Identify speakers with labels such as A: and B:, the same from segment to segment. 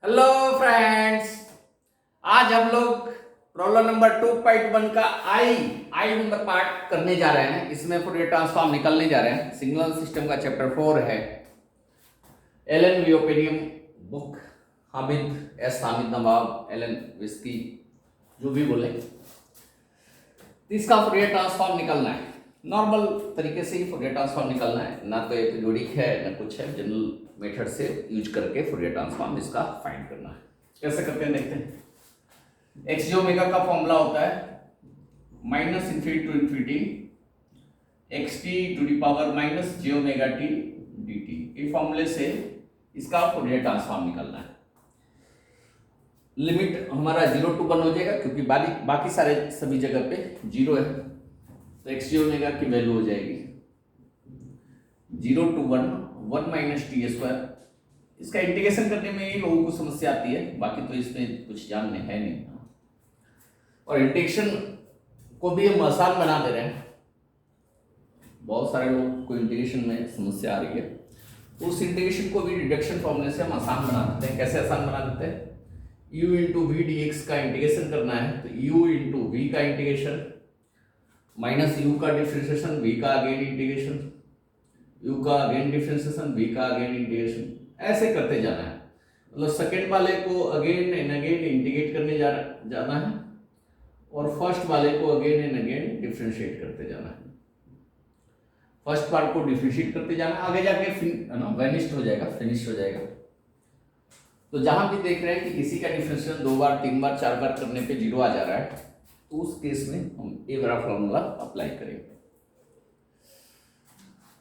A: Hello friends, आज हम लोग प्रॉब्लम नंबर 2.1 का आई नंबर पार्ट करने जा रहे हैं। इसमें फूरियर ट्रांसफॉर्म निकलने जा रहे हैं। सिग्नल सिस्टम का चैप्टर 4 है। एलन लियोपेडियम बुक, हामिद नवाब, एलन विस्की, जो भी बोले, इसका फूरियर ट्रांसफॉर्म निकलना है। नॉर्मल तरीके से ही फूरियर ट्रांसफॉर्म निकलना है, ना तो पीरियोडिक है ना कुछ है। जनरल मेथड से यूज करके फूरियर ट्रांसफॉर्म इसका फाइंड करना है। कैसे करते हैं देखते हैं। एक्स जे ओमेगा का फॉर्मूला होता है minus infinity to infinity X T to the power minus J omega T D T. इस फॉर्मूले से इसका फूरियर ट्रांसफॉर्म निकलना है। लिमिट हमारा 0 to 1 हो जाएगा, क्योंकि बाकी सारे सभी जगह पे 0 है। तो एक्स जे ओमेगा की वैल्यू हो जाएगी 0 to 1 माइनस टी स्क्वायर। इसका इंटीग्रेशन करने में ही लोगों को समस्या आती है, बाकी तो इसमें कुछ जानने है नहीं। और इंटीग्रेशन को भी हम आसान बना दे रहे हैं। बहुत सारे लोग को इंटीग्रेशन में समस्या आ रही है, तो उस इंटीग्रेशन को भी रिडक्शन फॉर्मूले से हम आसान बना देते हैं। कैसे आसान बना देते हैं? u into V D X का इंटीग्रेशन करना है तो u इंटू वी का इंटीग्रेशन माइनस u का डिफ्रेंशिएशन, v का अगेन इंटीग्रेशन, u का अगेन डिफ्रेंशिएशन, v का अगेन इंटीग्रेशन, ऐसे करते जाना है। मतलब सेकेंड वाले को अगेन एंड अगेन इंटीग्रेट करने जाना है और फर्स्ट वाले को अगेन एंड अगेन डिफ्रेंशिएट करते जाना है। फर्स्ट पार्ट को डिफ्रेंशिएट करते जाना है, आगे जाके वेनिश्ड हो जाएगा, फिनिश हो जाएगा। तो जहां भी देख रहे हैं कि किसी का डिफरेंशियल 2 बार 3 बार 4 बार करने पे 0 आ जा रहा है, तो उस केस में हम ये वाला फॉर्मूला अप्लाई करेंगे।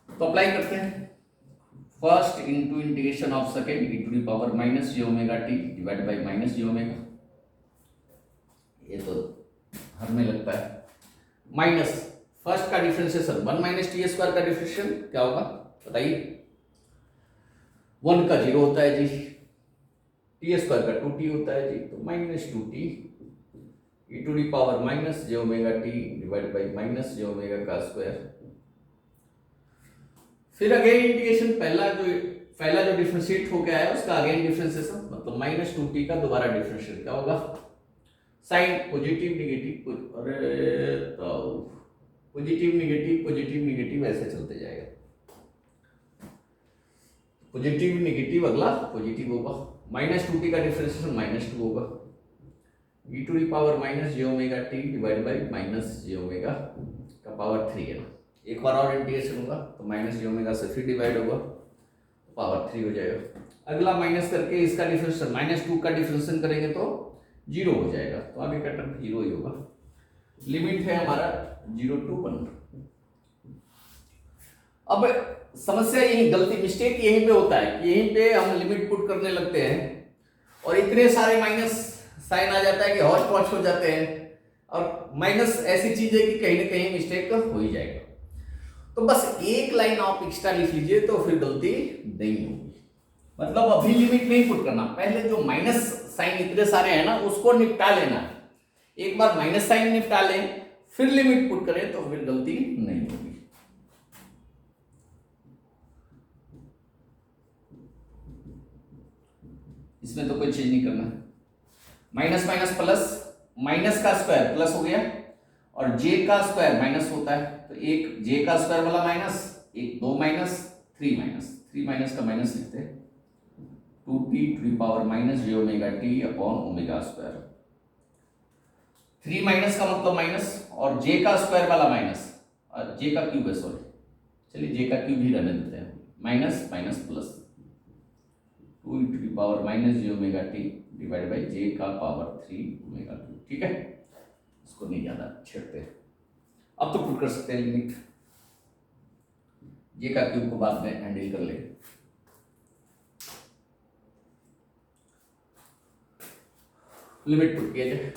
A: तो अप्लाई करते हैं। First into integration of second E to the power minus J omega T divide by minus J omega. ये तो हर में लगता है। माइनस फर्स्ट का डिफरेंशिएशन 1 माइनस टी स्क्वायर का डिफरेंशिएशन क्या होगा बताइए। 1 का 0 होता है जी, टी स्क्वायर का 2t होता है जी, तो minus 2t E to the power minus J omega T divide by minus J omega का स्क्वायर। फिर अगेन इंटीग्रेशन, पहला जो डिफरेंशिएट हो गया है उसका अगेन डिफरेंशिएशन, मतलब माइनस 2t का दोबारा डिफरेंशिएट क्या होगा, साइन पॉजिटिव नेगेटिव, अरे तो पॉजिटिव नेगेटिव ऐसे चलते जाएगा। पॉजिटिव नेगेटिव अगला पॉजिटिव होगा, माइनस 2t का डिफरेंशिएशन माइनस 2 होगा, e to the power minus J omega T divide by minus J omega का पावर 3 है ना। एक बार और इंटीग्रेशन होगा तो माइनस जे ओमेगा से फिर डिवाइड होगा तो पावर 3 हो जाएगा। अगला माइनस करके इसका डिफरेंशिएशन माइनस 2 का डिफरेंशिएशन करेंगे तो 0 हो जाएगा, तो आगे का टर्म 0 ही होगा। लिमिट है हमारा 0 to 1। अब समस्या यही, गलती मिस्टेक यहीं पे होता है कि यहीं पे हम लिमिट पुट करने लगते हैं और इतने सारे माइनस साइन आ जाता है कि हौच पौच हो जाते हैं। और माइनस ऐसी चीज है कि कहीं ना कहीं मिस्टेक हो ही जाएगा। तो बस एक लाइन आप एक्स्ट्रा लिख लीजिए तो फिर गलती नहीं होगी। मतलब अभी लिमिट नहीं पुट करना, पहले जो माइनस साइन इतने सारे हैं ना उसको निपटा लेना। एक बार माइनस साइन निपटा लें फिर लिमिट पुट करें तो फिर गलती नहीं होगी। इसमें तो कोई चेंज नहीं करना है। माइनस माइनस प्लस, माइनस का स्क्वायर प्लस हो गया और जे का स्क्वायर माइनस होता है, तो एक जे का स्क्वायर वाला माइनस, एक 2 माइनस 3 माइनस, 3 माइनस का माइनस लिखते हैं 2t to the power minus J omega T upon omega square. 3 minus का मतलब माइनस और जे का स्क्वायर वाला माइनस, और जे का क्यूब है, सॉरी चलिए जे का क्यूब ही रहने देते हैं, minus minus plus 2 to the power minus J omega T divide by J का पावर 3 ओमेगा टी। ठीक है, इसको नहीं ज्यादा छेड़ते। अब तो पुट कर सकते हैं लिमिट, जे का क्यूब को बाद में हैंडल कर लेंगे। लिमिट पुट किया जाए।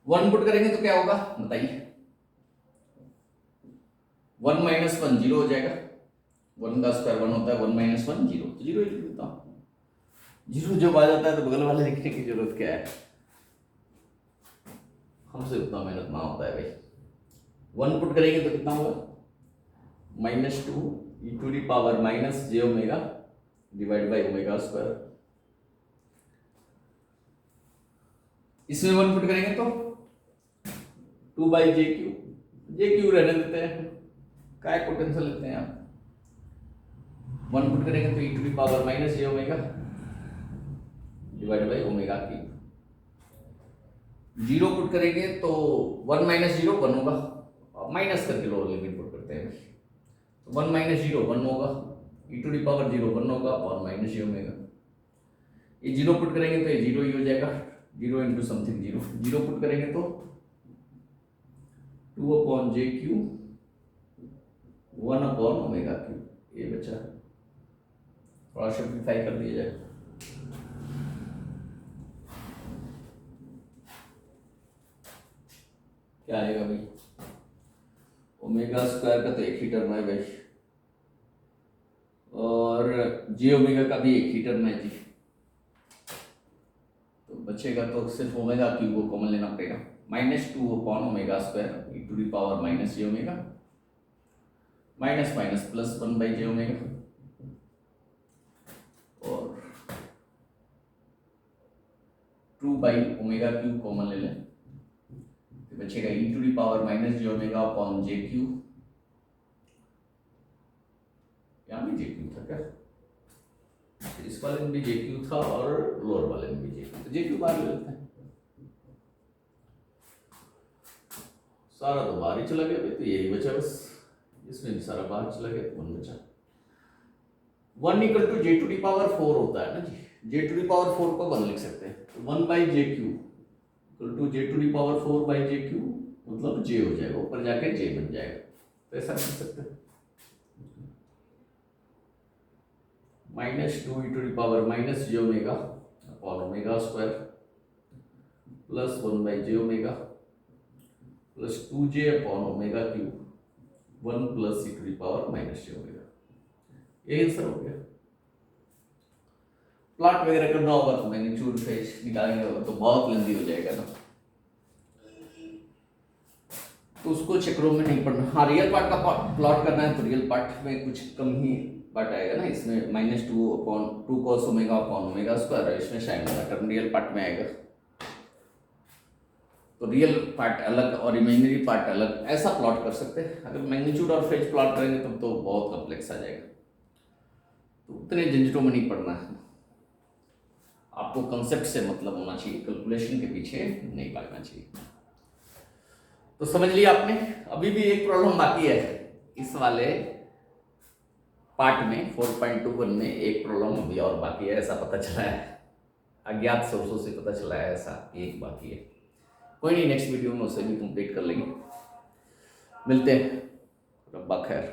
A: वन पुट करेंगे तो क्या होगा बताइए। 1 माइनस 1 0 हो जाएगा, 1 का स्क्वायर 1 होता है, 1 माइनस 1 0, तो 0 ही लिख देता हूं। 0 जब आ जाता है तो बगल वाले लिखने की जरूरत क्या है। हमसे उतना मेहनत ना होता है भाई। 1 पुट करेंगे तो कितना होगा, -2 e to the power minus j omega divide by omega square. इसमें 1 पुट करेंगे तो 2 बाई जे क्यू रहने देते हैं, काय को टेंशन लेते हैं आप। 1 पुट करेंगे तो e to the power minus j omega divide by omega cube. 0 put करेंगे तो 1 माइनस 0 1 होगा, माइनस करके लोअर लिमिट पुट करते हैं तो 1 माइनस 0 1 होगा, e टू दी पावर 0 1 होगा और माइनस j ओमेगा। ये 0 पुट करेंगे तो ये 0 ही हो जाएगा, 0 इंटू समथिंग 0। 0 पुट करेंगे तो 2 अपॉन जे क्यू 1 अपॉन ओमेगा क्यू, ये बचा। थोड़ा सिंप्लीफाई कर दिया जाए, क्या आएगा भाई, ओमेगा स्क्वायर का तो एक ही टर्म है भाई, और जे ओमेगा का भी एक ही टर्म है जी। तो बचेगा तो सिर्फ ओमेगा क्यूब को कॉमन लेना पड़ेगा, -2 upon omega square e to the power minus J omega, minus minus plus 1 by J omega, और 2 बाई ओमेगा क्यूब कॉमन ले लें तो बचेगा e to the power minus J omega upon J cube. यहाँ भी जे cube था क्या, इस वाले में भी जे क्यूब था और लोअर वाले में भी जे क्यूब, तो जे क्यूब बाहर ले लेते हैं। सारा तो बाहर ही चला गया भाई, तो यही बचा बस, इसमें भी सारा बाहर चला गया तो 1 बचा। 1 equal to J to the power 4 होता है ना जी, जे टू दी पावर 4 को 1 लिख सकते हैं, तो 1 by J cube equal to J to the power 4 by J cube, मतलब जे हो जाएगा, ऊपर जाके जे बन जाएगा, तो ऐसा लिख सकते हैं। -2 e to the power minus J omega upon omega square plus 1 by J omega plus 2j upon omega cube 1 plus e to the power minus J omega. ये आंसर हो गया। प्लॉट वगैरह करना होगा तो मैग्नीट्यूड फेज निकालेंगे होगा तो बहुत लेंदी हो जाएगा ना, तो उसको चक्रों में नहीं पढ़ना। हाँ, रियल पार्ट का प्लॉट करना है तो रियल पार्ट में कुछ कम ही पार्ट आएगा ना, इसमें -2 upon 2 cos omega upon omega square है, इसमें साइन वाला टर्म रियल पार्ट में आएगा, तो रियल पार्ट अलग और इमेजिनरी पार्ट अलग, ऐसा प्लॉट कर सकते हैं। अगर मैग्नीट्यूड और फेज प्लॉट करेंगे तब तो बहुत कॉम्प्लेक्स आ जाएगा, तो उतने झंझटों में नहीं पड़ना है, आपको कंसेप्ट से मतलब होना चाहिए, कैलकुलेशन के पीछे नहीं भागना चाहिए। तो समझ लिया आपने। अभी भी एक प्रॉब्लम बाकी है इस वाले पार्ट में, 4.21 में एक प्रॉब्लम अभी और बाकी है, ऐसा पता चला है, अज्ञात सोर्सों से पता चला है ऐसा एक बाकी है। कोई नहीं, नेक्स्ट वीडियो में उसे भी कंप्लीट कर लेंगे। मिलते हैं, रब्बा खैर।